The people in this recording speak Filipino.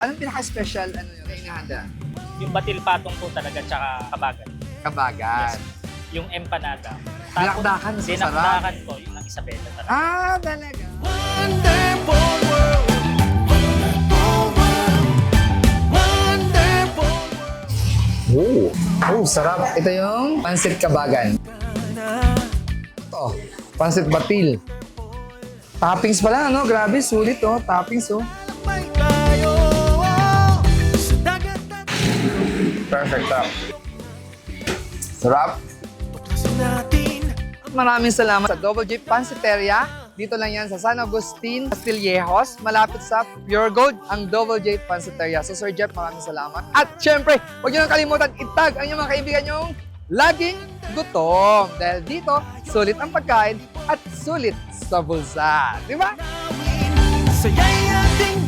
Anong pinaka-special ano yun na inihanda? Yung batil patong po talaga, tsaka kabagan. Kabagan. Yung empanada. Dinakdakan, mas masarap. Dinakdakan po, yung ng Isabela talaga. Ah, talaga. Wonderful world. Wonderful world. Oh, sarap. Ito yung pansit kabagan. Ito, pansit batil. Toppings pala, ano? Grabe, sulit, oh. Toppings, oh. May tayo sa dagat at Perfect, sarap. Sarap. tuklasin natin. Maraming salamat sa Double J Pansiteria. Dito lang yan sa San Agustin, Castillejos. Malapit sa Pure Gold, ang Double J Pansiteria. So Sir Jeff, maraming salamat. At syempre, huwag nyo nang kalimutan itag ang inyong mga kaibigan nyong laging gutom. Dahil dito, sulit ang pagkain at sulit sa bulsa. Di ba? Saya'y ating